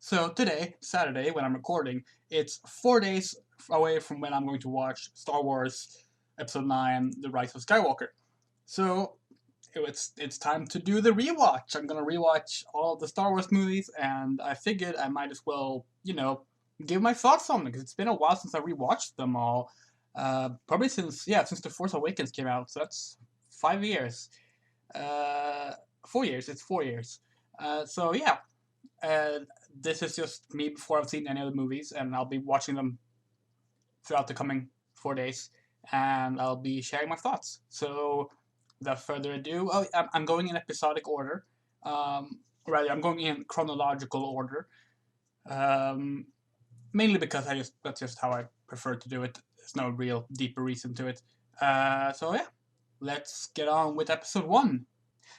So today, Saturday, when I'm recording, it's 4 days away from when I'm going to watch Star Wars Episode 9, The Rise of Skywalker. So it's time to do the rewatch. I'm gonna rewatch all of the Star Wars movies, and I figured I might as well, give my thoughts on them, because it's been a while since I rewatched them all. Probably since The Force Awakens came out, so that's 5 years. 4 years, it's 4 years. So yeah, uh, this is just me before I've seen any of the movies, and I'll be watching them throughout the coming 4 days, and I'll be sharing my thoughts. So, without further ado, I'm going in episodic order. Rather, I'm going in chronological order. Um, Mainly because that's just how I prefer to do it. There's no real deeper reason to it. So yeah, let's get on with episode 1.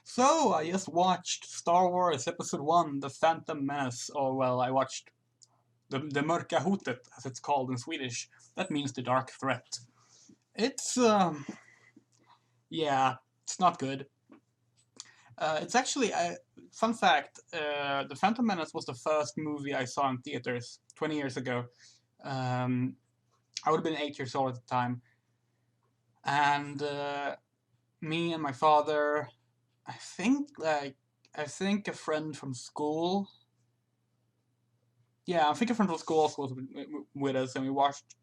So, I just watched Star Wars Episode 1, The Phantom Menace. Or, well, I watched the Mörka Hotet, as it's called in Swedish. That means the dark threat. It's, yeah, it's not good. It's actually, fun fact, The Phantom Menace was the first movie I saw in theaters 20 years ago. I would have been 8 years old at the time. And me and my father, I think a friend from school. Yeah, I think a friend from school also was with us, and we watched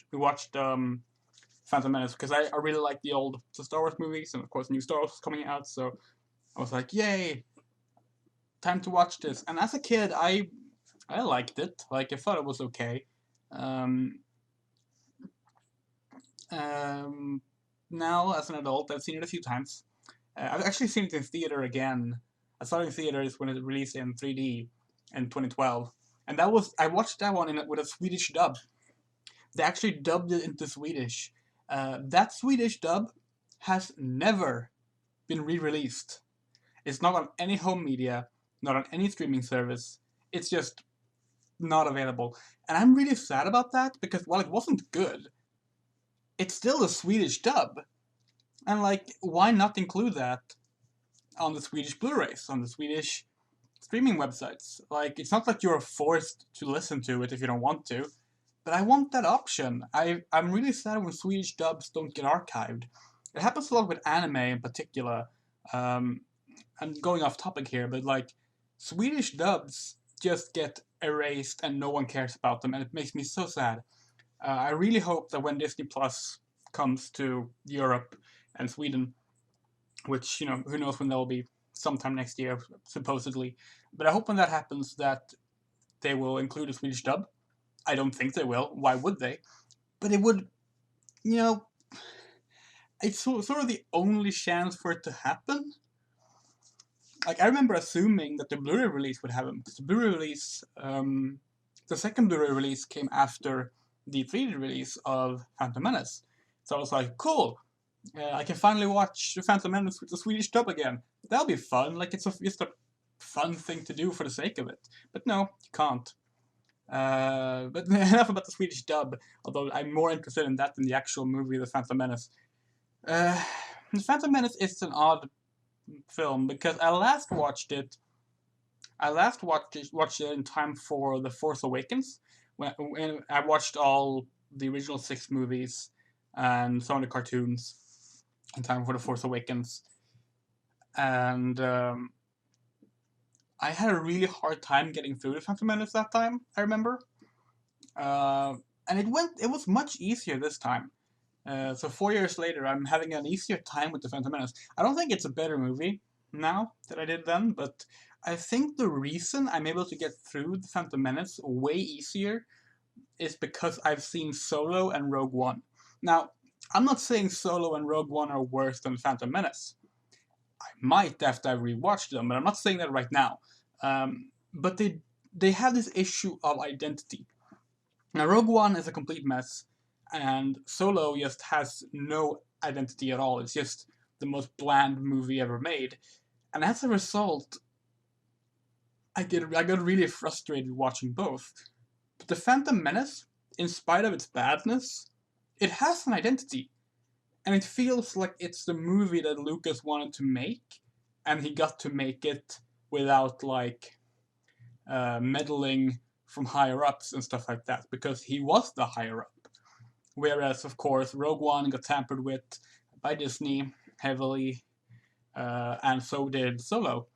Phantom Menace, because I really like the Star Wars movies, and of course new Star Wars was coming out, so I was like, yay, time to watch this. And as a kid, I liked it. Like, I thought it was okay. Now, as an adult, I've seen it a few times. I've actually seen it in theater again. I saw it in theaters when it released in 3D in 2012. And I watched that one with a Swedish dub. They actually dubbed it into Swedish. That Swedish dub has never been re-released. It's not on any home media, not on any streaming service. It's just not available. And I'm really sad about that, because while it wasn't good, it's still a Swedish dub. And why not include that on the Swedish Blu-rays, on the Swedish streaming websites? It's not like you're forced to listen to it if you don't want to, but I want that option. I'm really sad when Swedish dubs don't get archived. It happens a lot with anime in particular. I'm going off topic here, but Swedish dubs just get erased and no one cares about them, and it makes me so sad. I really hope that when Disney Plus comes to Europe and Sweden, which, who knows when that will be, sometime next year, supposedly. But I hope when that happens that they will include a Swedish dub. I don't think they will. Why would they? But it would, it's sort of the only chance for it to happen. I remember assuming that the Blu-ray release would happen, because the Blu-ray release, the second Blu-ray release came after the 3D release of Phantom Menace. So I was like, cool, I can finally watch Phantom Menace with the Swedish dub again. That'll be fun. It's just a fun thing to do for the sake of it. But no, you can't. But enough about the Swedish dub, although I'm more interested in that than the actual movie, The Phantom Menace. The Phantom Menace is an odd film, because I last watched it in time for The Force Awakens, when I watched all the original 6 movies and some of the cartoons in time for The Force Awakens. And I had a really hard time getting through The Phantom Menace that time, I remember. And it was much easier this time. So 4 years later, I'm having an easier time with The Phantom Menace. I don't think it's a better movie now than I did then, but I think the reason I'm able to get through The Phantom Menace way easier is because I've seen Solo and Rogue One. Now, I'm not saying Solo and Rogue One are worse than Phantom Menace. I might after I rewatched them, but I'm not saying that right now. But they have this issue of identity. Now, Rogue One is a complete mess, and Solo just has no identity at all. It's just the most bland movie ever made. And as a result, I got really frustrated watching both. But The Phantom Menace, in spite of its badness, it has an identity. And it feels like it's the movie that Lucas wanted to make, and he got to make it without meddling from higher ups and stuff like that, because he was the higher up. Whereas, of course, Rogue One got tampered with by Disney heavily, and so did Solo.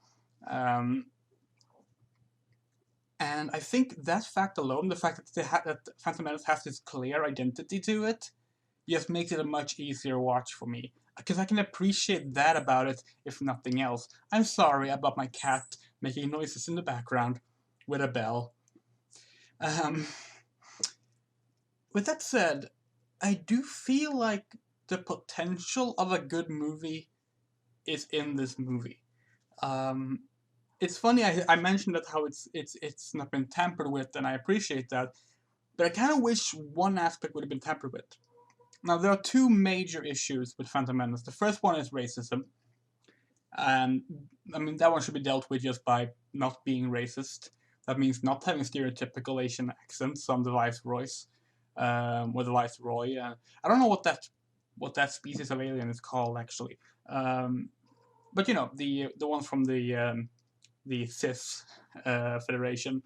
And I think that fact alone, the fact that Phantom Menace has this clear identity to it, just makes it a much easier watch for me. Because I can appreciate that about it, if nothing else. I'm sorry about my cat making noises in the background with a bell. With that said, I do feel like the potential of a good movie is in this movie. It's funny, I mentioned that how it's not been tampered with, and I appreciate that, but I kind of wish one aspect would have been tampered with. Now, there are two major issues with Phantom Menace. The first one is racism, and I mean that one should be dealt with just by not being racist. That means not having stereotypical Asian accents on the viceroys, or the viceroy. I don't know what that species of alien is called actually, but you know, the ones from the CIS Federation,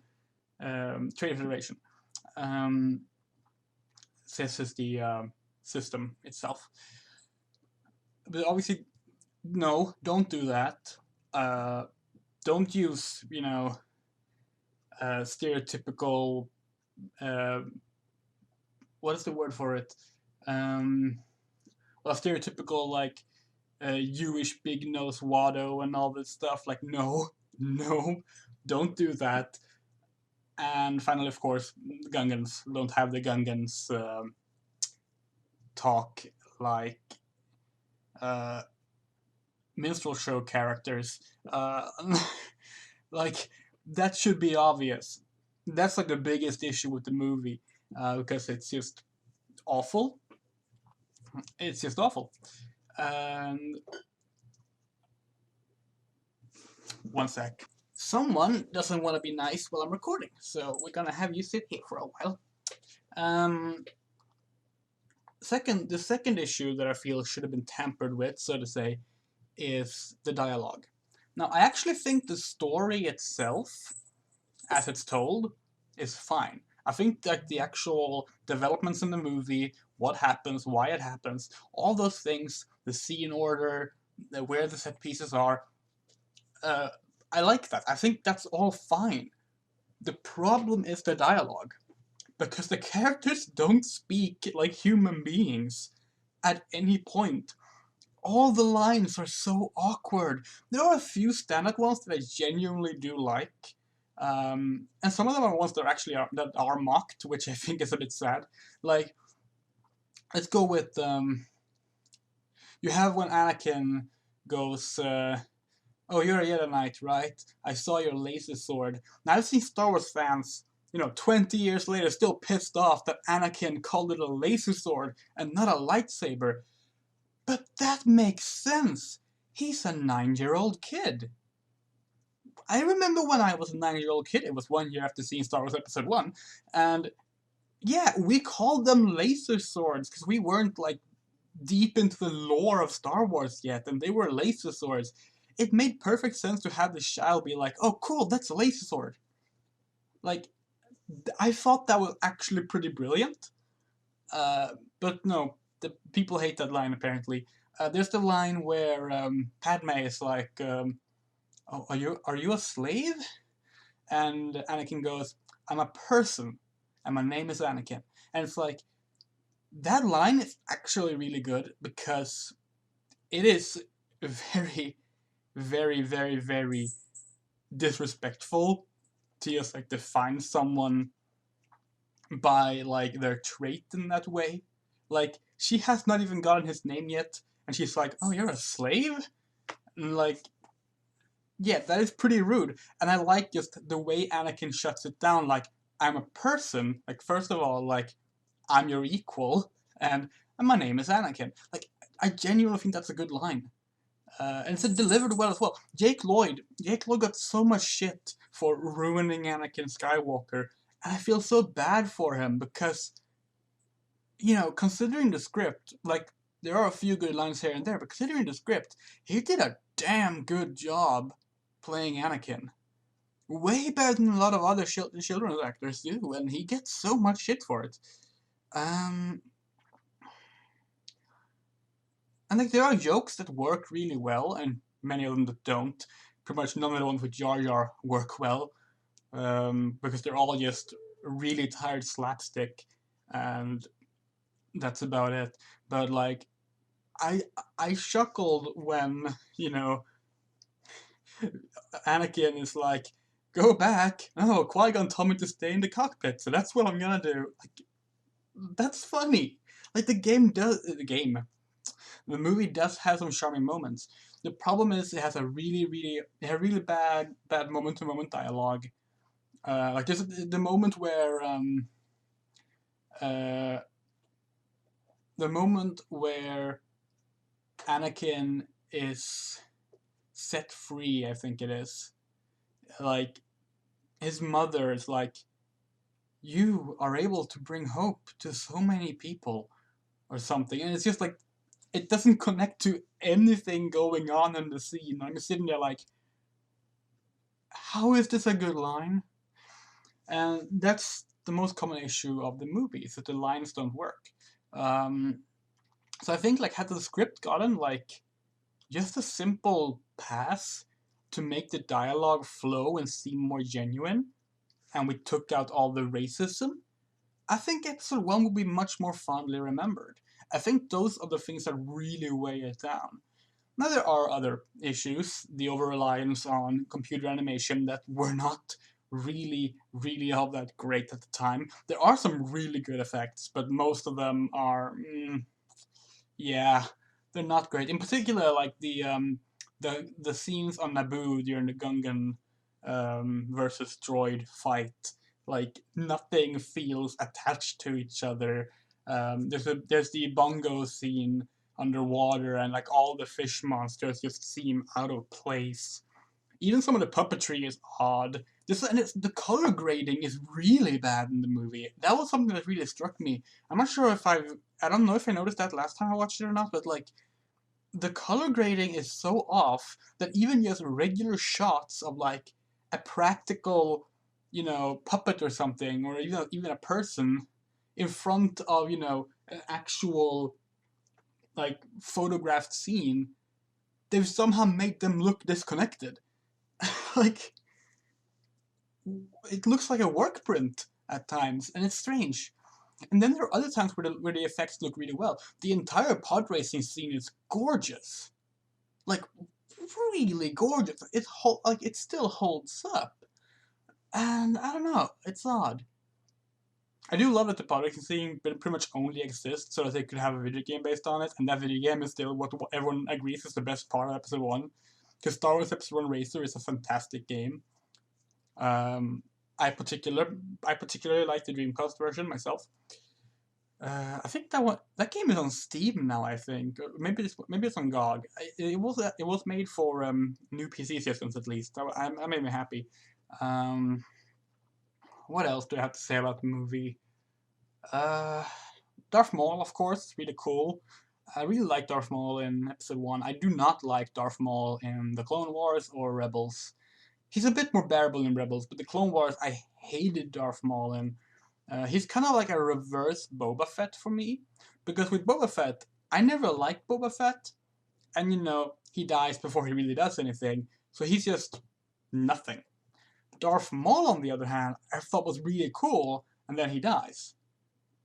Trade Federation. CIS is the system itself. But obviously, no, don't do that. Don't use, you know, stereotypical. What is the word for it? Well, stereotypical like Jewish big nose Watto and all this stuff. Like, no, don't do that. And finally, of course, Gungans. Don't have the Gungans talk like minstrel show characters. Like, that should be obvious. That's like the biggest issue with the movie, because it's just awful. It's just awful. And one sec. Someone doesn't want to be nice while I'm recording, so we're gonna have you sit here for a while. The second issue that I feel should have been tampered with, so to say, is the dialogue. Now, I actually think the story itself, as it's told, is fine. I think that the actual developments in the movie, what happens, why it happens, all those things, the scene order, where the set pieces are, I like that. I think that's all fine. The problem is the dialogue, because the characters don't speak like human beings at any point. All the lines are so awkward. There are a few standout ones that I genuinely do like, and some of them are ones that are mocked, which I think is a bit sad. Like, let's go with you have when Anakin goes, "Oh, you're a Jedi Knight, right? I saw your laser sword." Now, I've seen Star Wars fans, 20 years later, still pissed off that Anakin called it a laser sword and not a lightsaber. But that makes sense. He's a 9-year-old kid. I remember when I was a 9-year-old kid, it was 1 year after seeing Star Wars Episode 1, and yeah, we called them laser swords because we weren't, like, deep into the lore of Star Wars yet, and they were laser swords. It made perfect sense to have the child be like, "Oh, cool, that's a laser sword." Like, I thought that was actually pretty brilliant. But no, the people hate that line apparently. There's the line where Padme is like, "Oh, are you a slave?" And Anakin goes, "I'm a person, and my name is Anakin." And it's like, that line is actually really good because it is very, very, very, very disrespectful to just like define someone by like their trait in that way. Like, she has not even gotten his name yet, and she's like, "Oh, you're a slave?" And like, yeah, that is pretty rude. And I like just the way Anakin shuts it down. Like, "I'm a person. Like, first of all, like, I'm your equal, and my name is Anakin." Like, I genuinely think that's a good line. And it's delivered well as well. Jake Lloyd got so much shit for ruining Anakin Skywalker, and I feel so bad for him because, considering the script, like, there are a few good lines here and there, but considering the script, he did a damn good job playing Anakin. way better than a lot of other children's actors do, and he gets so much shit for it. Um, and like there are jokes that work really well, and many of them that don't. Pretty much none of the ones with Jar Jar work well, because they're all just really tired slapstick, and that's about it. But like, I I chuckled when Anakin is like, "Go back." Oh, Qui-Gon told me to stay in the cockpit, so that's what I'm gonna do. Like, that's funny. Like the movie does have some charming moments. The problem is it has a really bad moment to moment dialogue. Like there's the moment where uh, the moment where Anakin is set free, I think it is. Like his mother is like, "You are able to bring hope to so many people," or something, and it's just like it doesn't connect to anything going on in the scene. I'm sitting there like, how is this a good line? And that's the most common issue of the movie, is that the lines don't work. Um, so I think like had the script gotten like just a simple pass to make the dialogue flow and seem more genuine, and we took out all the racism, I think episode one would be much more fondly remembered. I think those are the things that really weigh it down. Now there are other issues, the over reliance on computer animation that were not really all that great at the time. There are some really good effects, but most of them are, yeah, they're not great. In particular, like the scenes on Naboo during the Gungan versus droid fight, like nothing feels attached to each other. There's the bongo scene underwater, and like all the fish monsters just seem out of place. Even some of the puppetry is odd. The color grading is really bad in the movie. That was something that really struck me. I'm not sure if I don't know if I noticed that last time I watched it or not, but like the color grading is so off that even just regular shots of like a practical, puppet or something, or even a person in front of an actual like photographed scene, they've somehow made them look disconnected. Like it looks like a work print at times, and it's strange. And then there are other times where the effects look really well. The entire pod racing scene is gorgeous, like really gorgeous. It still holds up, and I don't know, it's odd. I do love that the pod racing scene pretty much only exists so that they could have a video game based on it, and that video game is still what everyone agrees is the best part of Episode One. Because Star Wars Episode One Racer is a fantastic game. Um, I particularly like the Dreamcast version myself. I think that game is on Steam now. I think maybe it's on GOG. It was made for new PC systems at least. I made me happy. Um, what else do I have to say about the movie? Uh, Darth Maul, of course, is really cool. I really like Darth Maul in Episode One. I do not like Darth Maul in the Clone Wars or Rebels. He's a bit more bearable in Rebels, but the Clone Wars I hated Darth Maul in. He's kind of like a reverse Boba Fett for me, because with Boba Fett, I never liked Boba Fett, and he dies before he really does anything, so he's just nothing. Darth Maul, on the other hand, I thought was really cool, and then he dies.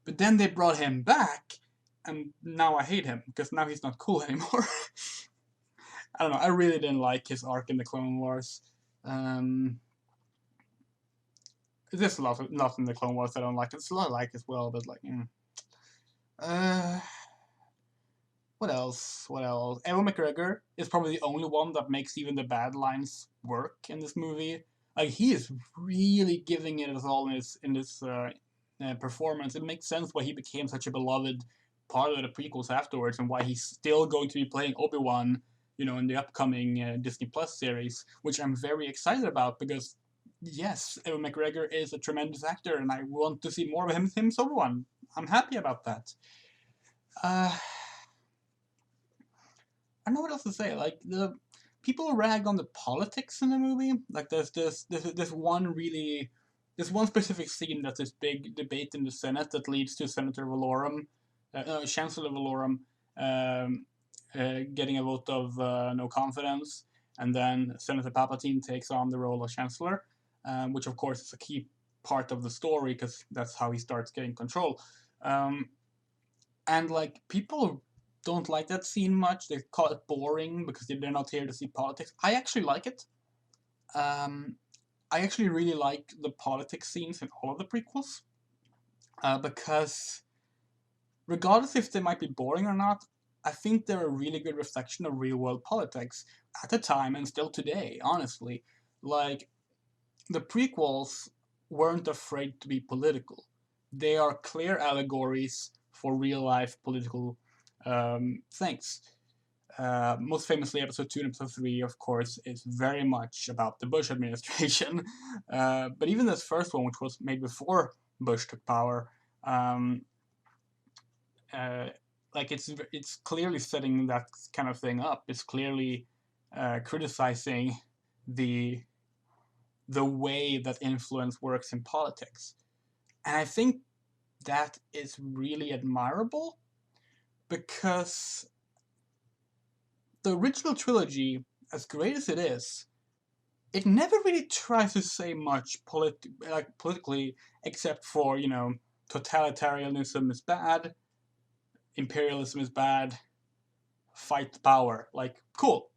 But then they brought him back, and now I hate him because now he's not cool anymore. I don't know. I really didn't like his arc in the Clone Wars. Um, there's a lot in the Clone Wars I don't like. It's a lot I like as well, but like, uh, what else? What else? Ewan McGregor is probably the only one that makes even the bad lines work in this movie. Like he is really giving it his all in this performance. It makes sense why he became such a beloved part of the prequels afterwards, and why he's still going to be playing Obi-Wan, in the upcoming Disney Plus series, which I'm very excited about because yes, Ewan McGregor is a tremendous actor, and I want to see more of him as Obi-Wan. I'm happy about that. I don't know what else to say. Like the people rag on the politics in the movie. Like there's this one specific scene that's this big debate in the Senate that leads to Senator Valorum, Chancellor Valorum, um, getting a vote of no confidence, and then Senator Palpatine takes on the role of Chancellor, which of course is a key part of the story because that's how he starts getting control. And like people don't like that scene much. They call it boring because they're not here to see politics. I actually like it. I actually really like the politics scenes in all of the prequels because regardless if they might be boring or not, I think they're a really good reflection of real world politics at the time and still today, honestly. Like, the prequels weren't afraid to be political. They are clear allegories for real life political things. Most famously, episode 2 and episode 3, of course, is very much about the Bush administration. But even this first one, which was made before Bush took power, um, like it's clearly setting that kind of thing up. It's clearly criticizing the way that influence works in politics, and I think that is really admirable because the original trilogy, as great as it is, it never really tries to say much politically, except for totalitarianism is bad, imperialism is bad, fight the power. Like, cool.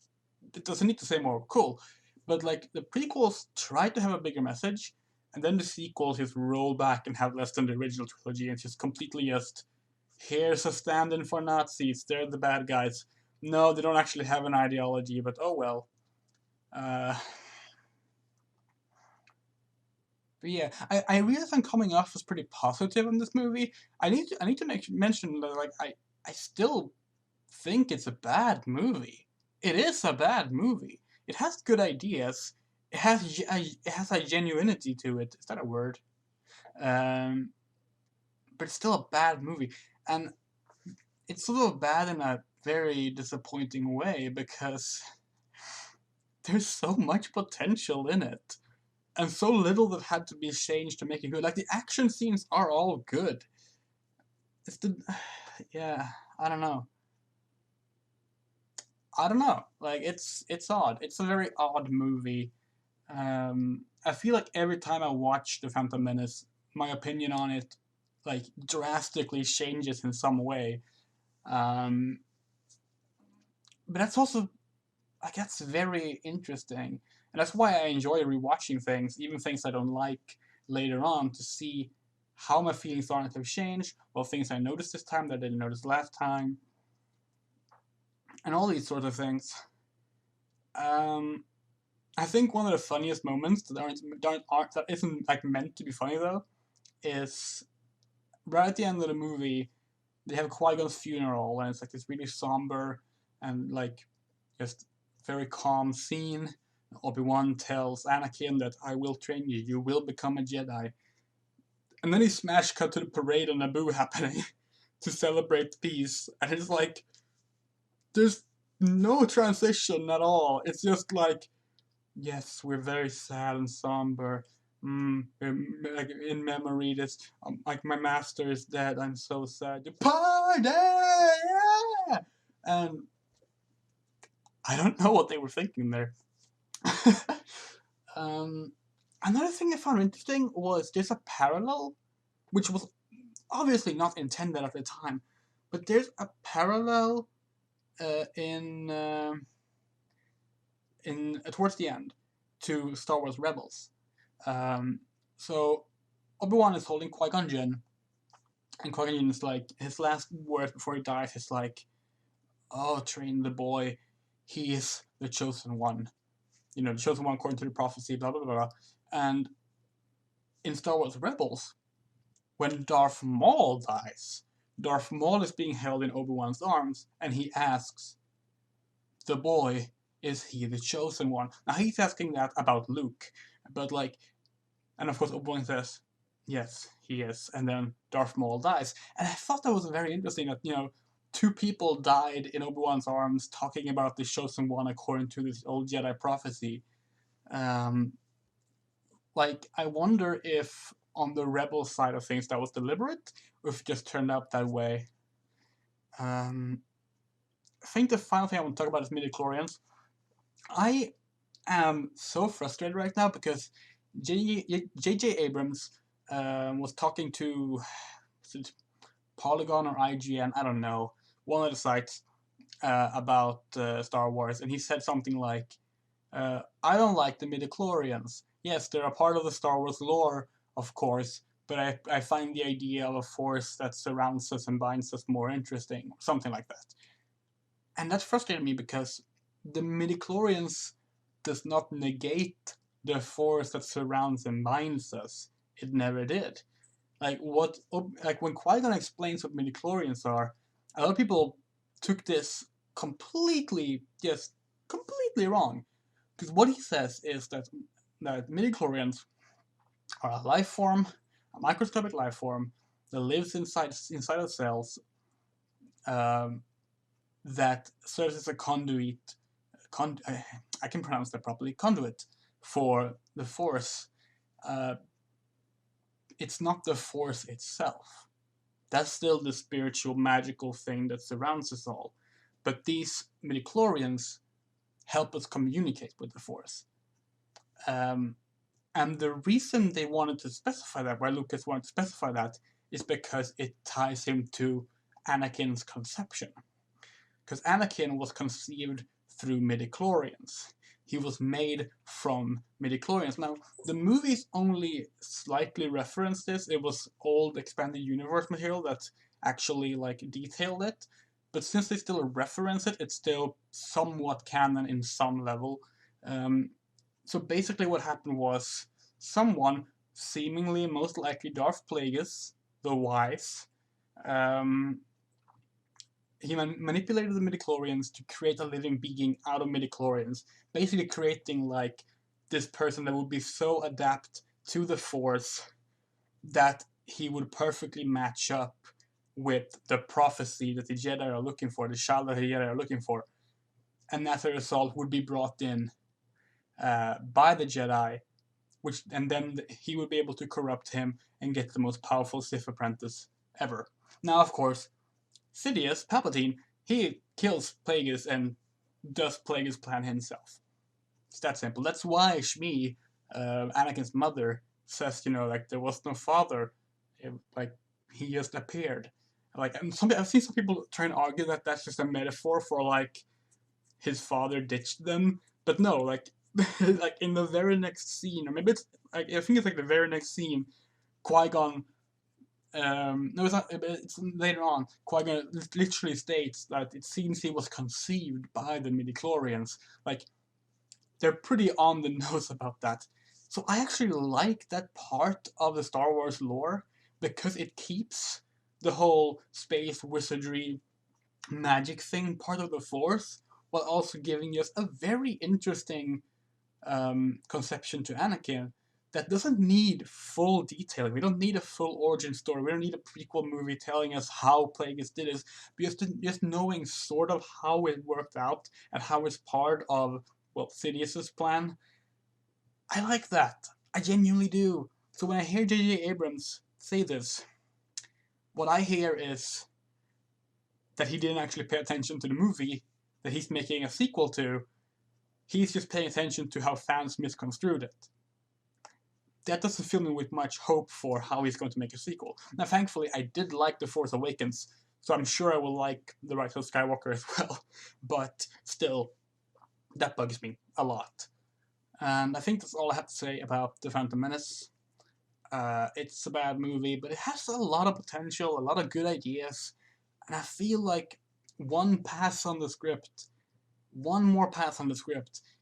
It doesn't need to say more. Cool. But like the prequels try to have a bigger message, and then the sequels just roll back and have less than the original trilogy, and it's just completely just here's a stand-in for Nazis. They're the bad guys. No, they don't actually have an ideology, but oh well. But yeah, I realize I'm coming off as pretty positive on this movie. I need to mention that like I still think it's a bad movie. It is a bad movie. It has good ideas. It has a genuinity to it. Is that a word? Um, but it's still a bad movie, and it's sort of bad in a very disappointing way because there's so much potential in it, and so little that had to be changed to make it good. Like the action scenes are all good. It's the yeah, I don't know. I don't know. Like it's odd. It's a very odd movie. I feel like every time I watch The Phantom Menace, my opinion on it like drastically changes in some way. Um, but that's also like that's very interesting, and that's why I enjoy rewatching things, even things I don't like later on, to see how my feelings on it have changed, or things I noticed this time that I didn't notice last time, and all these sorts of things. Um, I think one of the funniest moments that isn't like meant to be funny though is right at the end of the movie. They have Qui-Gon's funeral, and it's like this really somber and like just very calm scene. Obi-Wan tells Anakin that I will train you, you will become a Jedi. And then he smash cut to the parade on Naboo happening to celebrate peace, and it's like there's no transition at all. It's just like, yes, we're very sad and somber. Like in memory, this like my master is dead. I'm so sad. The party, yeah! And I don't know what they were thinking there. um, Another thing I found interesting was there's a parallel, which was obviously not intended at the time, but there's a parallel in towards the end to Star Wars Rebels. Um, so Obi-Wan is holding Qui-Gon Jinn, and Qui-Gon Jinn is like, his last words before he dies is like, oh, train the boy, he is the chosen one. You know, the chosen one according to the prophecy, blah, blah, blah, blah. And in Star Wars Rebels, when Darth Maul dies, Darth Maul is being held in Obi-Wan's arms, and he asks, the boy, is he the chosen one? Now he's asking that about Luke, but like, and of course Obi-Wan says, yes, he is, and then Darth Maul dies. And I thought that was very interesting that, two people died in Obi-Wan's arms talking about the Chosen One according to this old Jedi prophecy. Like, I wonder if on the Rebel side of things that was deliberate, or if it just turned out that way. I think the final thing I want to talk about is midichlorians. I am so frustrated right now because J.J. Abrams was talking to Polygon or IGN, I don't know, one of the sites about Star Wars, and he said something like, I don't like the midichlorians. Yes, they're a part of the Star Wars lore, of course, but I find the idea of a force that surrounds us and binds us more interesting, something like that. And that frustrated me because the midichlorians does not negate the force that surrounds and binds us. It never did. Like when Qui-Gon explains what midichlorians are, a lot of people took this completely wrong. Because what he says is that midichlorians are a life form, a microscopic life form that lives inside of cells, that serves as a conduit. I can pronounce that properly. Conduit for the Force. It's not the Force itself. That's still the spiritual, magical thing that surrounds us all. But these midichlorians help us communicate with the Force. And the reason they wanted to specify that, why Lucas wanted to specify that, is because it ties him to Anakin's conception. Because Anakin was conceived through midichlorians. He was made from midichlorians. Now, the movies only slightly referenced this. It was old expanded universe material that actually detailed it. But since they still reference it, it's still somewhat canon in some level. So basically what happened was someone, seemingly most likely Darth Plagueis, the Wise, he manipulated the midichlorians to create a living being out of midichlorians, basically creating this person that would be so adept to the Force that he would perfectly match up with the prophecy that the Jedi are looking for, the child that the Jedi are looking for, and as a result would be brought in by the Jedi, and then he would be able to corrupt him and get the most powerful Sith apprentice ever. Now, of course, Sidious, Palpatine, he kills Plagueis and does Plagueis' plan himself. It's that simple. That's why Shmi, Anakin's mother, says, there was no father. He just appeared. And I've seen some people try and argue that that's just a metaphor for, his father ditched them. But no, in the very next scene, or maybe I think it's the very next scene, Qui-Gon, no, it's not, it's later on, Qui-Gon literally states that it seems he was conceived by the midichlorians. They're pretty on the nose about that. So I actually like that part of the Star Wars lore, because it keeps the whole space wizardry magic thing part of the Force, while also giving us a very interesting conception to Anakin that doesn't need full detailing. We don't need a full origin story. We don't need a prequel movie telling us how Plagueis did this. Just knowing sort of how it worked out and how it's part of, Sidious's plan. I like that. I genuinely do. So when I hear J.J. Abrams say this, what I hear is that he didn't actually pay attention to the movie that he's making a sequel to. He's just paying attention to how fans misconstrued it. That doesn't fill me with much hope for how he's going to make a sequel. Now, thankfully, I did like The Force Awakens, so I'm sure I will like The Rise of Skywalker as well. But still, that bugs me a lot. And I think that's all I have to say about The Phantom Menace. It's a bad movie, but it has a lot of potential, a lot of good ideas, and I feel like one more pass on the script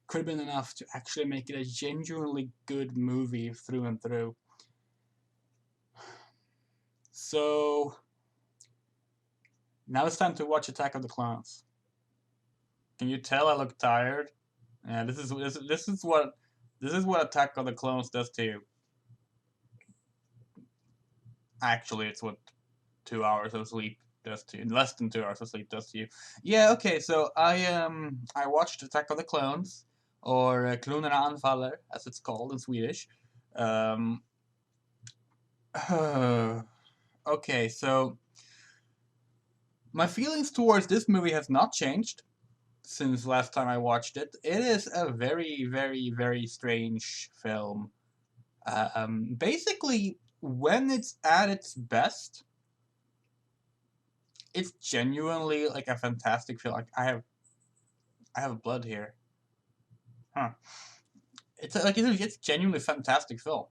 could have been enough to actually make it a genuinely good movie through and through. So now it's time to watch Attack of the Clones. Can you tell I look tired? Yeah, this is what Attack of the Clones does to you. Actually, it's what 2 hours of sleep does to you, in less than 2 hours of sleep does to you. Yeah, okay, so I watched Attack of the Clones, or Klonerna Anfaller, as it's called in Swedish. Okay, so my feelings towards this movie has not changed since last time I watched it. It is a very, very, very strange film. Basically, when it's at its best, it's genuinely like a fantastic film. Like I have blood here, huh? It's genuinely fantastic film,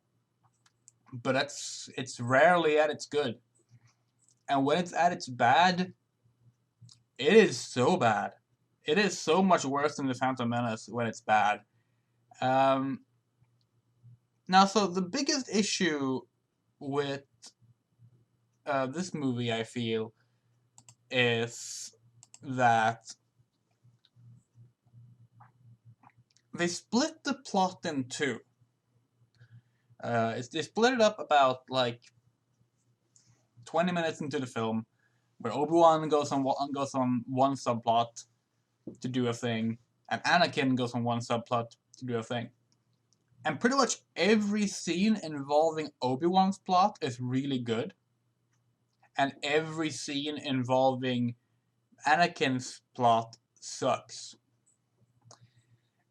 but it's rarely at its good. And when it's at its bad, it is so bad. It is so much worse than the Phantom Menace when it's bad. Um, Now, so the biggest issue with this movie, I feel, is that they split the plot in two. They split it up about like 20 minutes into the film, where Obi-Wan goes on one subplot to do a thing, and Anakin goes on one subplot to do a thing. And pretty much every scene involving Obi-Wan's plot is really good, and every scene involving Anakin's plot sucks.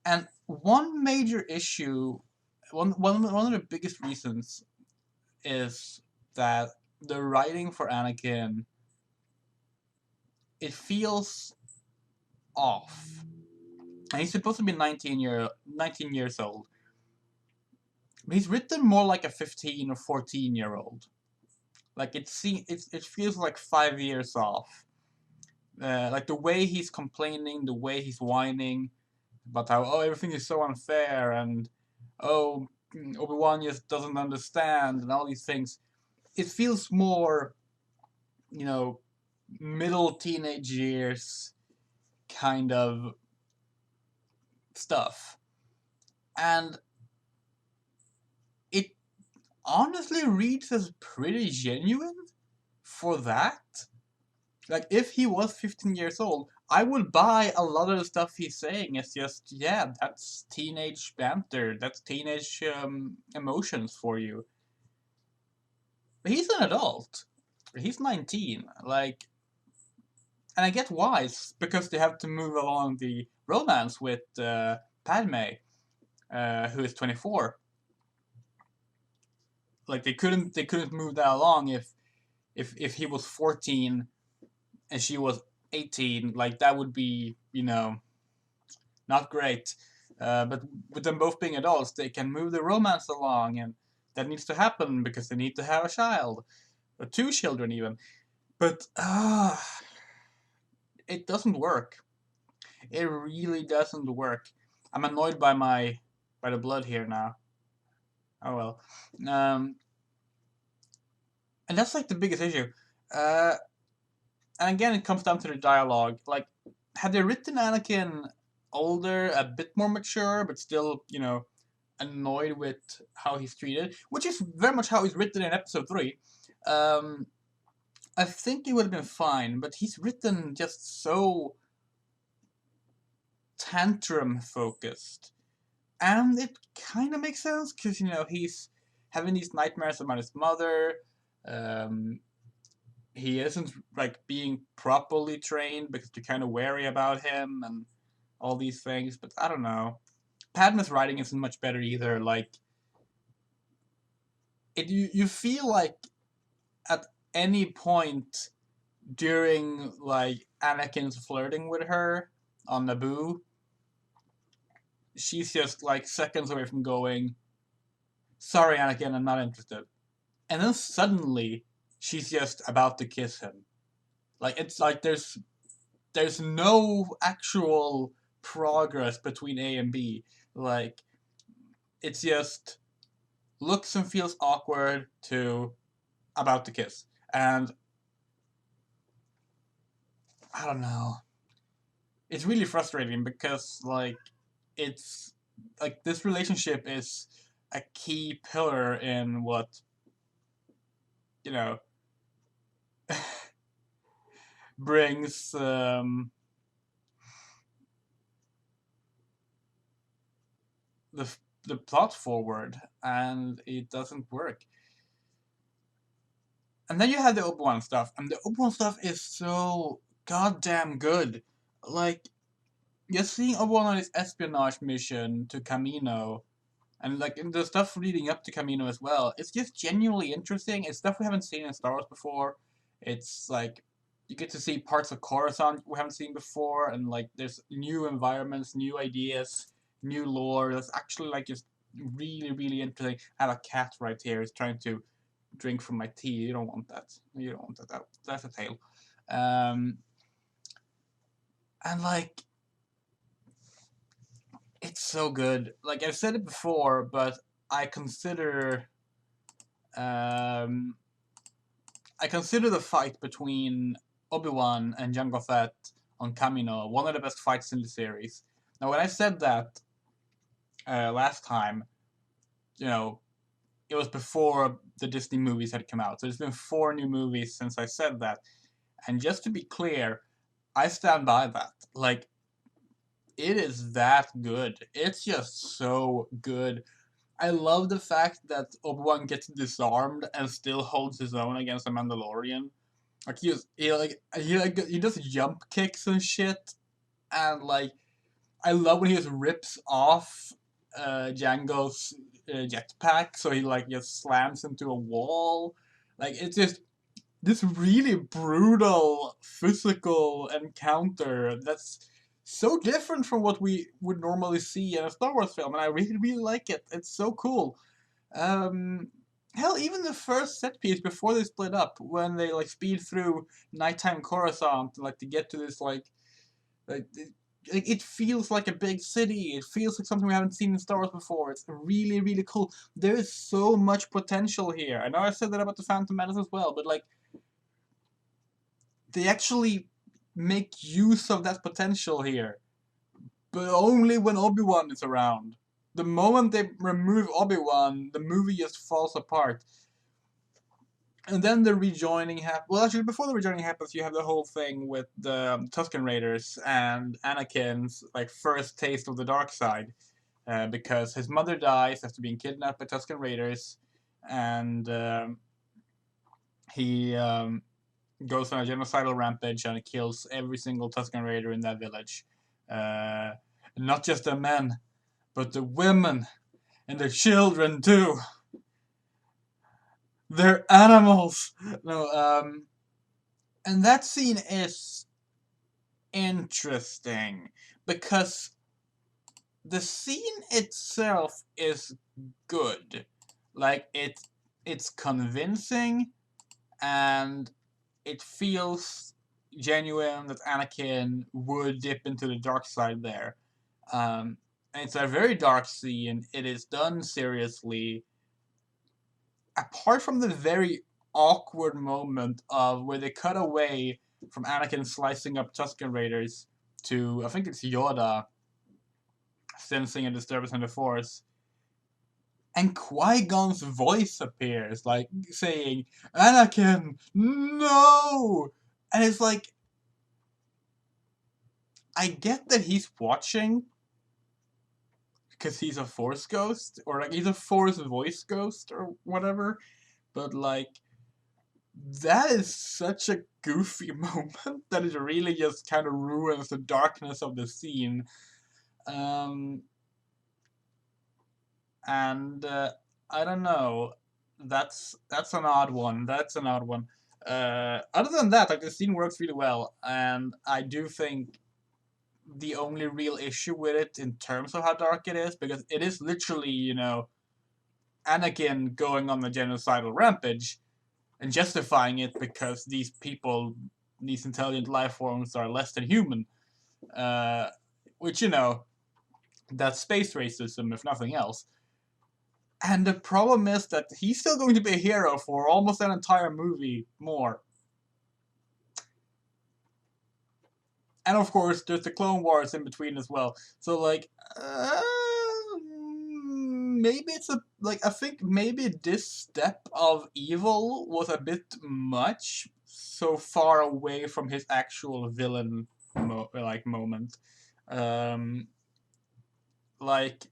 And one major issue, one of the biggest reasons, is that the writing for Anakin, it feels off. And he's supposed to be 19 years old. But he's written more like a 15 or 14-year-old. Like it feels like 5 years off. Like the way he's complaining, the way he's whining about how everything is so unfair, and Obi-Wan just doesn't understand, and all these things. It feels more, middle teenage years kind of stuff. And it honestly reads as pretty genuine for that. Like, if he was 15 years old, I would buy a lot of the stuff he's saying. It's just, yeah, that's teenage banter. That's teenage emotions for you. But he's an adult. He's 19. Like, and I get why. It's because they have to move along the romance with Padme, who is 24. Like, they couldn't move that along if he was 14 and she was 18. Like, that would be, not great. But with them both being adults, they can move the romance along, and that needs to happen because they need to have a child, or 2 children even. But it doesn't work. It really doesn't work. I'm annoyed by the blood here now. Oh well. And that's like the biggest issue. And again, it comes down to the dialogue. Like, had they written Anakin older, a bit more mature, but still, annoyed with how he's treated, which is very much how he's written in Episode 3, I think it would have been fine, but he's written just so tantrum-focused. And it kind of makes sense, because, he's having these nightmares about his mother. He isn't, like, being properly trained because you're kind of wary about him and all these things. But I don't know. Padme's writing isn't much better either. Like, you feel like at any point during, like, Anakin's flirting with her on Naboo, she's just, like, seconds away from going, "Sorry, Anakin, I'm not interested." And then suddenly, she's just about to kiss him. Like, it's like there's no actual progress between A and B. Like, it's just looks and feels awkward to about to kiss. And I don't know. It's really frustrating because, like, it's like this relationship is a key pillar in what, brings the plot forward, and it doesn't work. And then you have the Obi-Wan stuff, and the Obi-Wan stuff is so goddamn good. Like, you're seeing Obi-Wan on his espionage mission to Kamino, and like in the stuff leading up to Kamino as well. It's just genuinely interesting. It's stuff we haven't seen in Star Wars before. It's like you get to see parts of Coruscant we haven't seen before, and like there's new environments, new ideas, new lore. That's actually like just really, really interesting. I have a cat right here. It's trying to drink from my tea. You don't want that. You don't want that. That's a tail. And like, it's so good. Like I've said it before, but I consider um, the fight between Obi-Wan and Jango Fett on Kamino one of the best fights in the series. Now, when I said that last time, you know, it was before the Disney movies had come out. So there's been 4 new movies since I said that. And just to be clear, I stand by that. Like, it is that good. It's just so good. I love the fact that Obi-Wan gets disarmed and still holds his own against a Mandalorian. Like he does jump kicks and shit, and like I love when he just rips off Django's jetpack, so he like just slams into a wall. Like it's just this really brutal physical encounter that's so different from what we would normally see in a Star Wars film, and I really, really like it. It's so cool. Um, Hell, even the first set piece before they split up, when they like speed through nighttime Coruscant, like to get to this like it feels like a big city. It feels like something we haven't seen in Star Wars before. It's really, really cool. There is so much potential here. I know I said that about the Phantom Menace as well, but like they actually make use of that potential here, but only when Obi-Wan is around. The moment they remove Obi-Wan, the movie just falls apart. And then the rejoining happens. Well, actually, before the rejoining happens, you have the whole thing with the Tusken Raiders and Anakin's like first taste of the dark side, because his mother dies after being kidnapped by Tusken Raiders, and he goes on a genocidal rampage and kills every single Tusken Raider in that village. Not just the men, but the women and the children too. They're animals. No, and that scene is interesting because the scene itself is good. Like it's convincing, and it feels genuine that Anakin would dip into the dark side there. And it's a very dark scene. It is done seriously. Apart from the very awkward moment of where they cut away from Anakin slicing up Tusken Raiders to, I think it's Yoda sensing a disturbance in the Force, and Qui-Gon's voice appears, like saying, "Anakin, no!" And it's like, I get that he's watching because he's a Force ghost, or like he's a Force voice ghost, or whatever, but like, that is such a goofy moment that it really just kind of ruins the darkness of the scene. Um, and I don't know. That's an odd one. That's an odd one. Other than that, like the scene works really well, and I do think the only real issue with it in terms of how dark it is, because it is literally, Anakin going on the genocidal rampage and justifying it because these people, these intelligent life forms, are less than human. Which, that's space racism, if nothing else. And the problem is that he's still going to be a hero for almost an entire movie more. And of course, there's the Clone Wars in between as well. So, like, maybe it's I think maybe this step of evil was a bit much, so far away from his actual villain moment. Um, like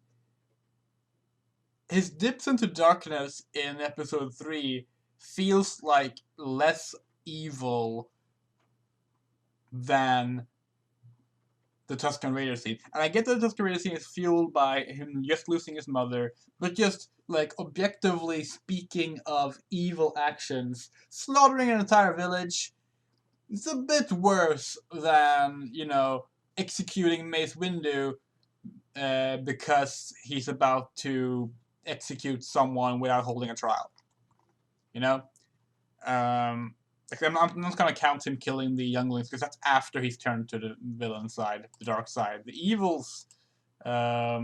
his dips into darkness in episode 3 feels like less evil than the Tusken Raider scene. And I get that the Tusken Raider scene is fueled by him just losing his mother, but just, like, objectively speaking of evil actions, slaughtering an entire village, it's a bit worse than, executing Mace Windu because he's about to execute someone without holding a trial. You know? I'm not gonna count him killing the younglings because that's after he's turned to the villain side, the dark side. The evils, but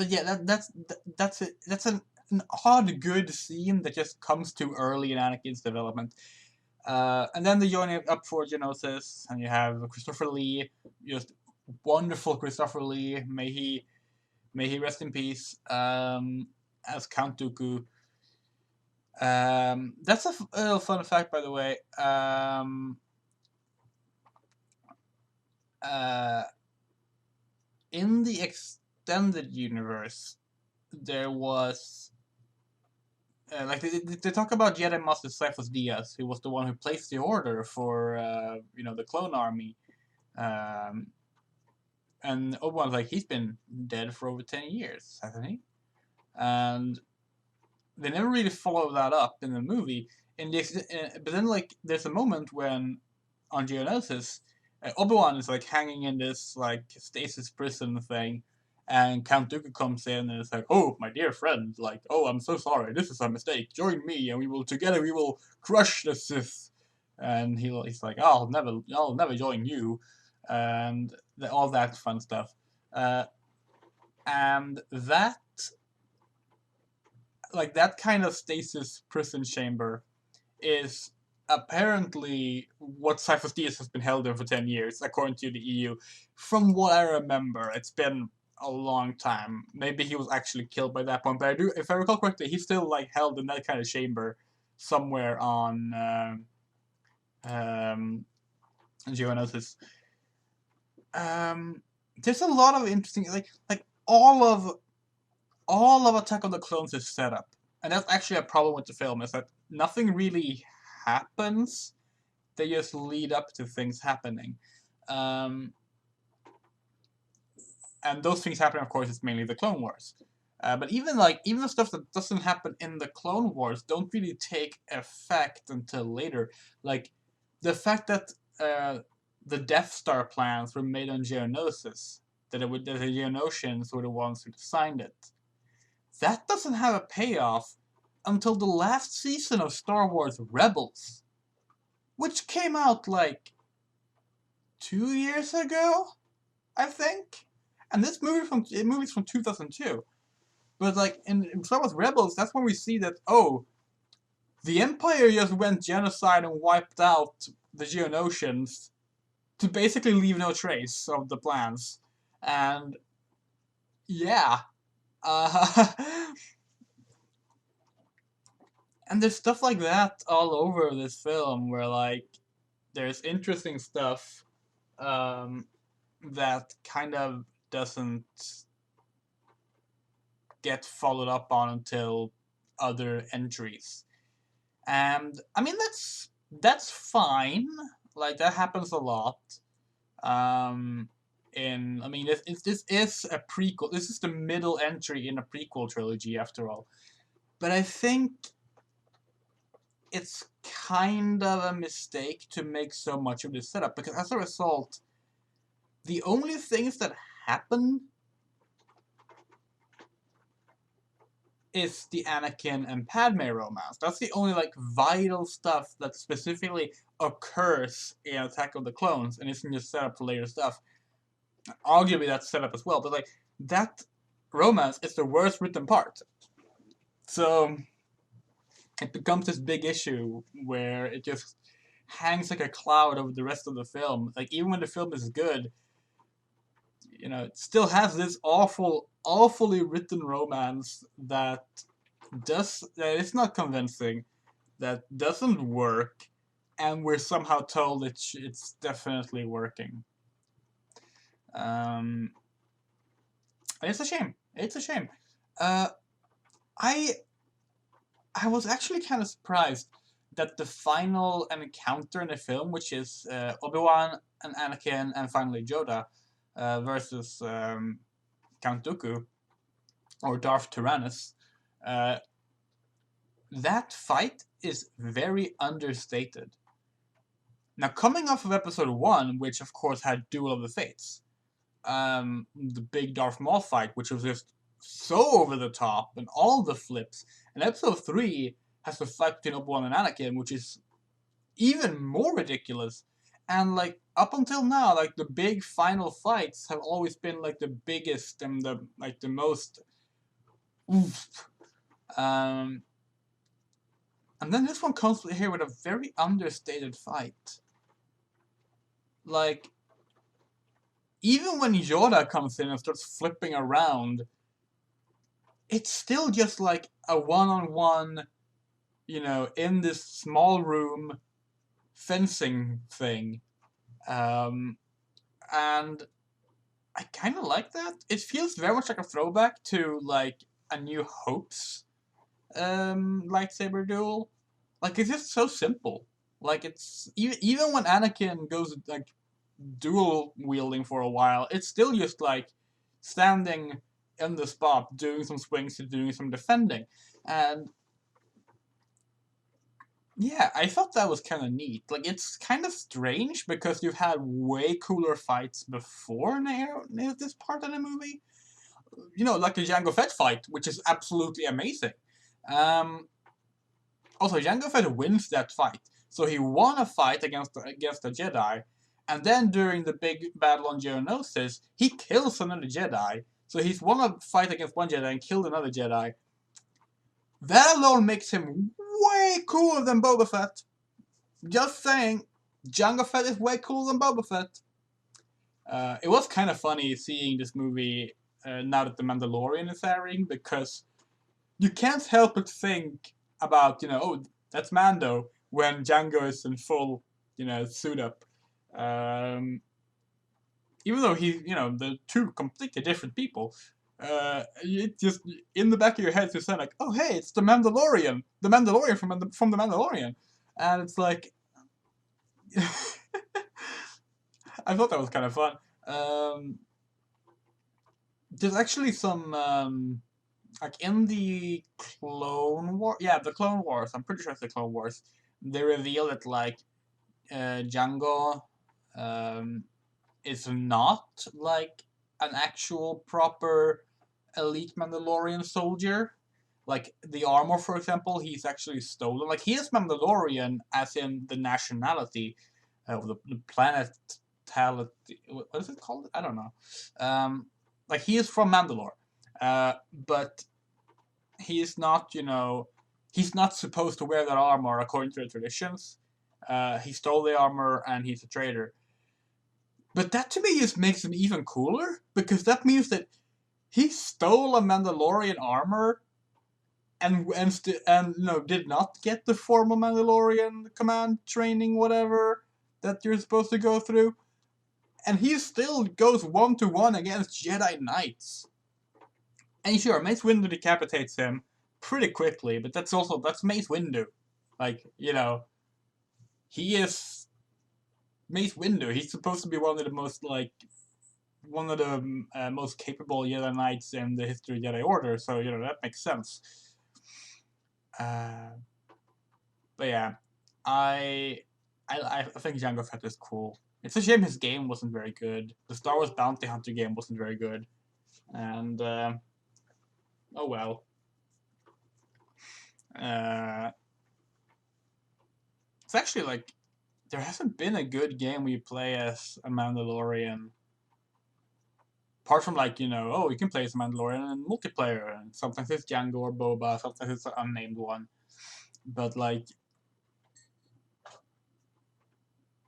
yeah, that's it. That's an odd good scene that just comes too early in Anakin's development. And then the joining up for Geonosis, and you have Christopher Lee, just wonderful Christopher Lee. May he rest in peace. As Count Dooku. That's a fun fact, by the way. In the extended universe, there was they talk about Jedi Master Sifus Dyas, who was the one who placed the order for the clone army, and Obi-Wan's like, he's been dead for over 10 years, hasn't he? And they never really follow that up in the movie. But then, there's a moment when on Geonosis, Obi-Wan is hanging in this stasis prison thing, and Count Dooku comes in and is like, "Oh, my dear friend, oh, I'm so sorry. This is a mistake. Join me, and we will crush the Sith." And he's like, "I'll never join you," and all that fun stuff. And that that kind of stasis prison chamber is apparently what Sifus Dyas has been held in for 10 years, according to the EU. From what I remember, it's been a long time. Maybe he was actually killed by that point, but if I recall correctly, he's still held in that kind of chamber somewhere on Geonosis. There's a lot of interesting, all of Attack of the Clones is set up. And that's actually a problem with the film, is that nothing really happens. They just lead up to things happening. And those things happen, of course, it's mainly the Clone Wars. But even the stuff that doesn't happen in the Clone Wars don't really take effect until later. The fact that the Death Star plans were made on Geonosis, that the Geonosians were the ones who designed it. That doesn't have a payoff until the last season of Star Wars Rebels, which came out 2 years ago, I think. And this movie's from 2002. But in Star Wars Rebels, that's when we see that, oh, the Empire just went genocide and wiped out the Geonosians to basically leave no trace of the plans. And yeah. And there's stuff like that all over this film where there's interesting stuff that kind of doesn't get followed up on until other entries. And I mean that's fine. That happens a lot. This is a prequel. This is the middle entry in a prequel trilogy, after all. But I think it's kind of a mistake to make so much of this setup, because as a result, the only things that happen is the Anakin and Padme romance. That's the only vital stuff that specifically occurs in Attack of the Clones, and isn't just set up for later stuff. Arguably that's set up as well, but that romance is the worst written part. So it becomes this big issue where it just hangs like a cloud over the rest of the film. Even when the film is good, it still has this awfully written romance that that is not convincing, that doesn't work, and we're somehow told it's definitely working. Um, it's a shame. It's a shame. Uh, I I was actually kind of surprised that the final encounter in the film, which is Obi-Wan and Anakin and finally Yoda versus Count Dooku or Darth Tyrannus, uh, that fight is very understated. Now, coming off of Episode 1, which of course had Duel of the Fates, the big Darth Maul fight, which was just so over the top and all the flips, and Episode 3 has the fight between Obi-Wan and Anakin, which is even more ridiculous. And like up until now, like the big final fights have always been like the biggest and the most oof. Um, and then this one comes here with a very understated fight. Like, even when Yoda comes in and starts flipping around, it's still just like a one-on-one, in this small room fencing thing. And I kind of like that. It feels very much like a throwback to like A New Hope's lightsaber duel. Like, it's just so simple. Like, it's even when Anakin goes like dual wielding for a while, it's still just like standing in the spot, doing some swings and doing some defending. And yeah, I thought that was kind of neat. Like, it's kind of strange because you've had way cooler fights before near this part of the movie. Like the Jango Fett fight, which is absolutely amazing. Also, Jango Fett wins that fight. So he won a fight against a Jedi, and then during the big battle on Geonosis, he kills another Jedi. So he's won a fight against one Jedi and killed another Jedi. That alone makes him way cooler than Boba Fett. Just saying, Jango Fett is way cooler than Boba Fett. It was kind of funny seeing this movie now that The Mandalorian is airing, because you can't help but think about, oh, that's Mando, when Django is in full, suit up. Even though they're two completely different people, it just, in the back of your head, you sound like, oh, hey, it's the Mandalorian from the Mandalorian. And it's like, I thought that was kind of fun. There's actually some, like in the Clone War, the Clone Wars. I'm pretty sure it's the Clone Wars. They reveal that like Django is not like an actual proper elite Mandalorian soldier. Like the armor, for example, he's actually stolen. Like he is Mandalorian, as in the nationality of the planet. What is it called? I don't know. Like he is from Mandalore, but he's not, he's not supposed to wear that armor according to the traditions. He stole the armor and he's a traitor. But that to me just makes him even cooler, because that means that he stole a Mandalorian armor and did not get the formal Mandalorian command training, whatever, that you're supposed to go through. And he still goes 1-to-1 against Jedi Knights. And sure, Mace Windu decapitates him pretty quickly, but that's Mace Windu. Like, he is Mace Windu. He's supposed to be one of the most capable Jedi Knights in the history of Jedi Order, so, that makes sense. But yeah, I think Jango Fett is cool. It's a shame his game wasn't very good. The Star Wars Bounty Hunter game wasn't very good. And, oh well. It's actually like, there hasn't been a good game where you play as a Mandalorian. Apart from like, you can play as a Mandalorian in multiplayer, and sometimes it's Django or Boba, sometimes it's an unnamed one. But like,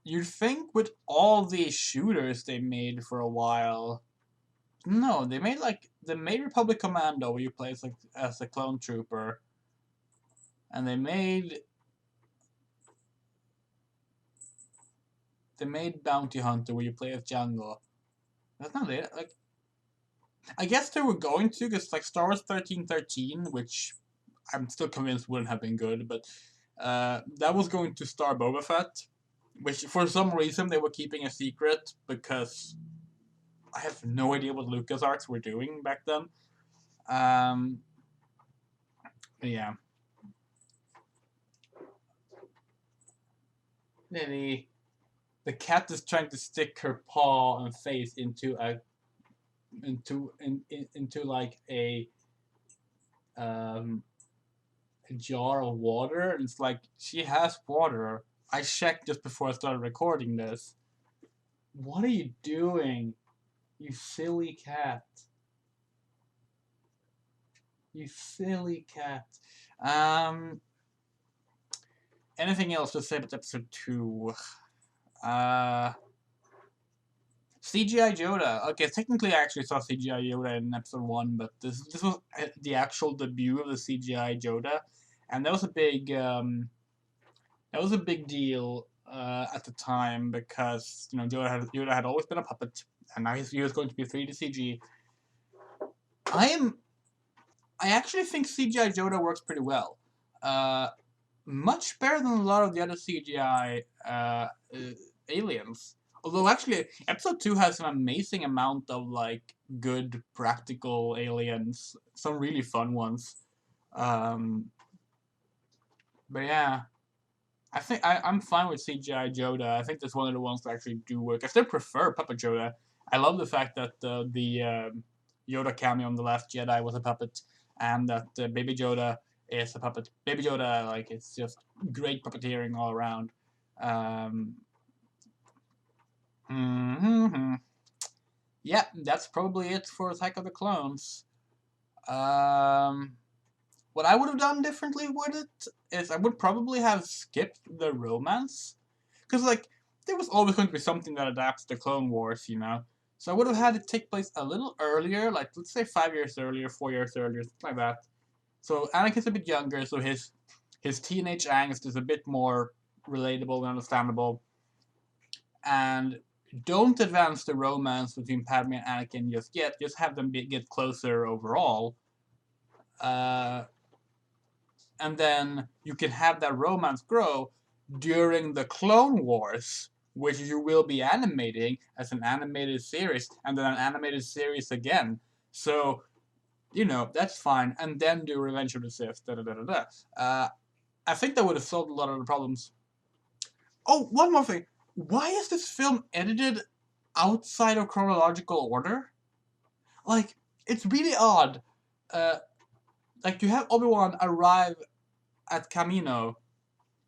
you'd think with all the shooters they made for a while, No, they made Republic Commando, where you play as a clone trooper, and they made Bounty Hunter, where you play as Django. That's not it. Like, I guess they were going to, because like Star Wars 1313, which I'm still convinced wouldn't have been good, but that was going to star Boba Fett, which for some reason they were keeping a secret, because I have no idea what LucasArts were doing back then. Yeah. Then the cat is trying to stick her paw and face into like a jar of water, and it's like, she has water. I checked just before I started recording this. What are you doing, you silly cat? You silly cat. Anything else to say about episode 2? CGI Yoda. Okay, technically I actually saw CGI Yoda in episode 1, but this was the actual debut of the CGI Yoda, and that was a big deal at the time, because Yoda had always been a puppet, and now he was going to be 3D CG. I actually think CGI Yoda works pretty well. Much better than a lot of the other CGI aliens. Although actually, episode 2 has an amazing amount of like good practical aliens, some really fun ones. But yeah, I think I'm fine with CGI Yoda. I think that's one of the ones that actually do work. I still prefer puppet Yoda. I love the fact that the Yoda cameo on The Last Jedi was a puppet, and that Baby Yoda is a puppet. Baby Yoda, like, it's just great puppeteering all around. Yeah, that's probably it for Attack of the Clones. What I would have done differently with it is I would probably have skipped the romance, because like there was always going to be something that adapts the Clone Wars, you know. So I would have had it take place a little earlier, like let's say 5 years earlier, 4 years earlier, something like that. So Anakin's a bit younger, so his teenage angst is a bit more relatable and understandable. And don't advance the romance between Padme and Anakin just yet. Just have them get closer overall. And then you can have that romance grow during the Clone Wars, which you will be animating as an animated series, and then an animated series again. So, that's fine. And then do Revenge of the Sith. I think that would have solved a lot of the problems. Oh, one more thing. Why is this film edited outside of chronological order? Like, it's really odd. Like, you have Obi-Wan arrive at Kamino.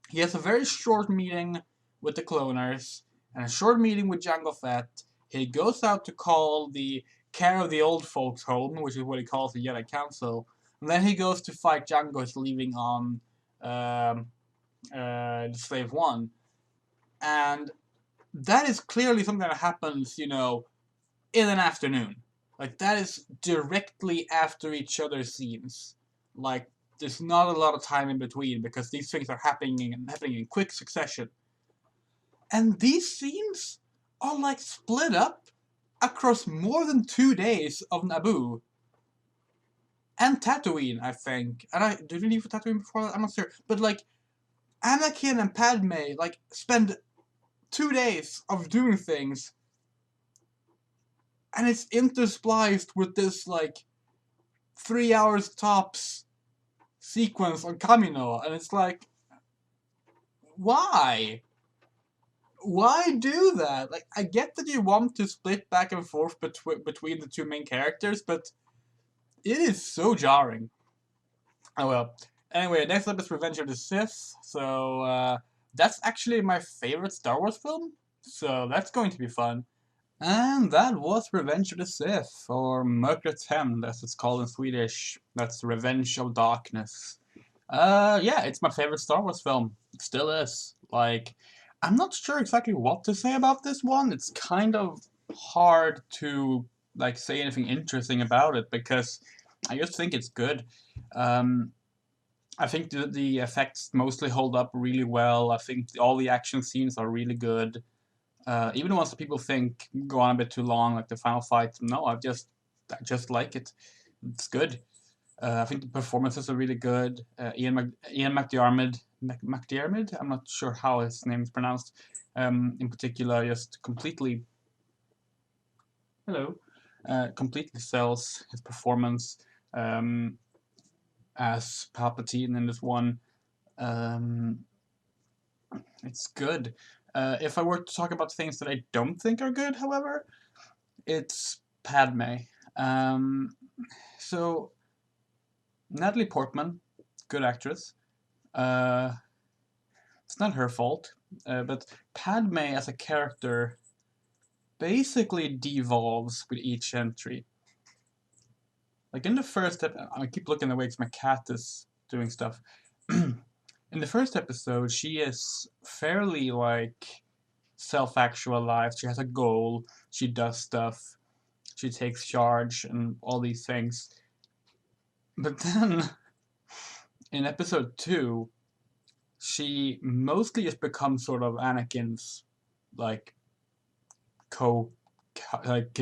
He has a very short meeting with the cloners, and a short meeting with Jango Fett. He goes out to call the Care of the Old Folks home, which is what he calls the Jedi Council. And then he goes to fight Jango who's leaving on the Slave One. And that is clearly something that happens, in an afternoon. Like, that is directly after each other's scenes. Like, there's not a lot of time in between, because these things are happening in quick succession. And these scenes are, like, split up across more than 2 days of Naboo. And Tatooine, I think. And did we leave for Tatooine before that? I'm not sure. But, like, Anakin and Padme, like, spend 2 days of doing things, and it's interspliced with this, like, 3 hours tops sequence on Kamino, and it's like, why? Why do that? Like, I get that you want to split back and forth between the two main characters, but it is so jarring. Oh well. Anyway, next up is Revenge of the Sith, so that's actually my favorite Star Wars film, so that's going to be fun. And that was Revenge of the Sith, or Mörkrets Hämnd, as it's called in Swedish. That's Revenge of Darkness. Yeah, it's my favorite Star Wars film. It still is. Like, I'm not sure exactly what to say about this one. It's kind of hard to like say anything interesting about it because I just think it's good. Um, I think the effects mostly hold up really well. I think all the action scenes are really good. Even the ones that people think go on a bit too long, like the final fight. No, I just like it. It's good. I think the performances are really good. Ian McDiarmid. I'm not sure how his name is pronounced. In particular, just completely sells his performance as Palpatine in this one. Um, it's good. If I were to talk about things that I don't think are good, however, it's Padme. Um, so Natalie Portman, good actress. Uh, it's not her fault, but Padme as a character basically devolves with each entry. Like in the first I keep looking away because my cat is doing stuff. In the first episode, she is fairly like self-actualized. She has a goal. She does stuff. She takes charge and all these things. But then in episode 2, she mostly just becomes sort of Anakin's like co like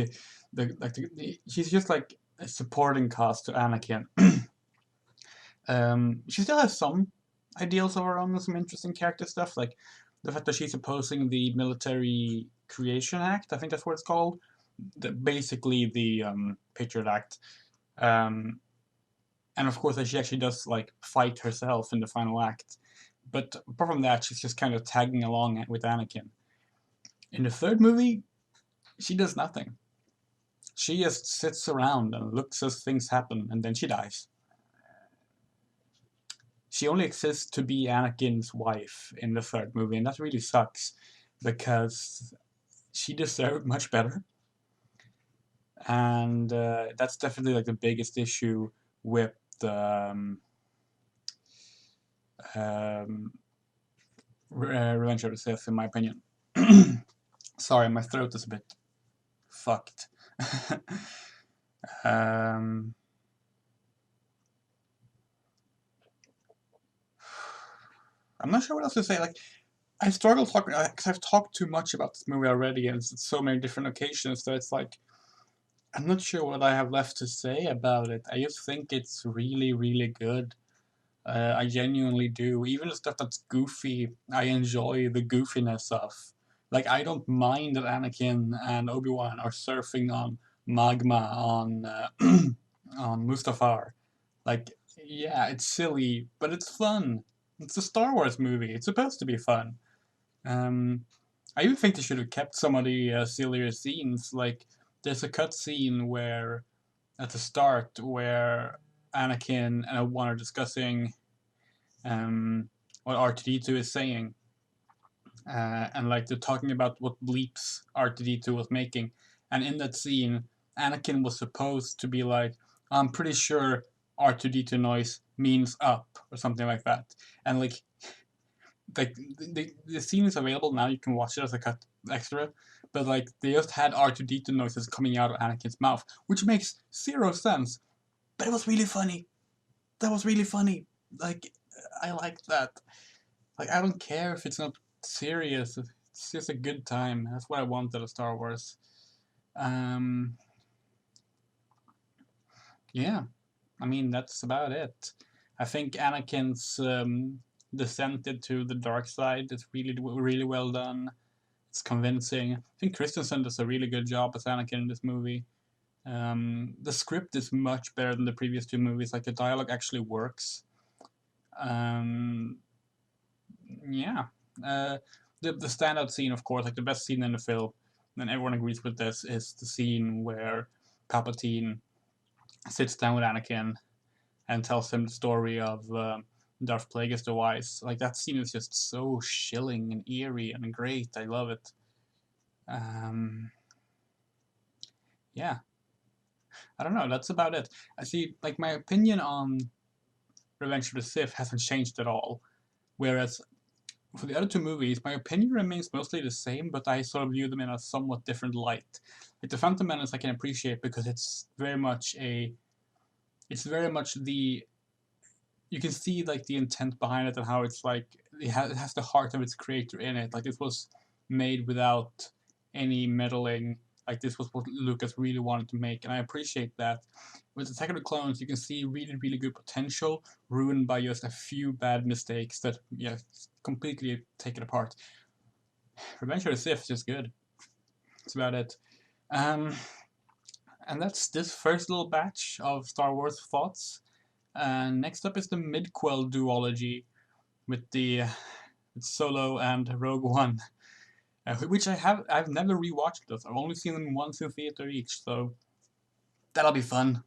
she's just like a supporting cast to Anakin. She still has some ideals of her own and some interesting character stuff, like the fact that she's opposing the Military Creation Act. I think that's what it's called. Basically, the Patriot Act. Um, and of course, that she actually does like fight herself in the final act. But apart from that, she's just kind of tagging along with Anakin. In the third movie, she does nothing. She just sits around and looks as things happen, and then she dies. She only exists to be Anakin's wife in the third movie, and that really sucks because she deserved much better. And that's definitely like the biggest issue with Revenge of the Sith, in my opinion. Sorry, my throat is a bit fucked. um, I'm not sure what else to say. Like, I struggle talking because I've talked too much about this movie already, and it's so many different occasions that it's like I'm not sure what I have left to say about it. I just think it's really, really good. I genuinely do. Even the stuff that's goofy, I enjoy the goofiness of. Like, I don't mind that Anakin and Obi-Wan are surfing on magma on Mustafar. Like, yeah, it's silly, but it's fun. It's a Star Wars movie. It's supposed to be fun. Um, I even think they should have kept some of the sillier scenes. Like, there's a cut scene where, at the start, where Anakin and Obi-Wan are discussing what R2D2 is saying, and like they're talking about what bleeps R2D2 was making, and in that scene, Anakin was supposed to be like, "I'm pretty sure R2D2 noise means up" or something like that, and like the scene is available now. You can watch it as a cut extra, but like they just had R2D2 noises coming out of Anakin's mouth, which makes zero sense. But it was really funny. That was really funny. Like I liked that. Like I don't care if it's not serious. It's just a good time. That's what I want out of Star Wars. Um, yeah, I mean that's about it. I think Anakin's descent into the dark side is really well done. It's convincing. I think Christensen does a really good job as Anakin in this movie. The script is much better than the previous two movies. Like the dialogue actually works. Um, yeah. The standout scene, of course, like the best scene in the film, and everyone agrees with this, is the scene where Palpatine sits down with Anakin and tells him the story of Darth Plagueis the Wise. Like that scene is just so chilling and eerie and great. I love it. Yeah, I don't know. That's about it. I see. Like my opinion on Revenge of the Sith hasn't changed at all. Whereas for the other two movies, my opinion remains mostly the same, but I sort of view them in a somewhat different light. Like the Phantom Menace, I can appreciate because it's very much the you can see like the intent behind it and how it's like it has the heart of its creator in it. Like this was made without any meddling. Like this was what Lucas really wanted to make, and I appreciate that. With Attack of the Clones, you can see really, really good potential ruined by just a few bad mistakes that completely take it apart. Revenge of the Sith is just good. That's about it. Um, and that's this first little batch of Star Wars thoughts. And next up is the midquel duology with the Solo and Rogue One, which I've never rewatched those. I've only seen them once in theater each, so that'll be fun.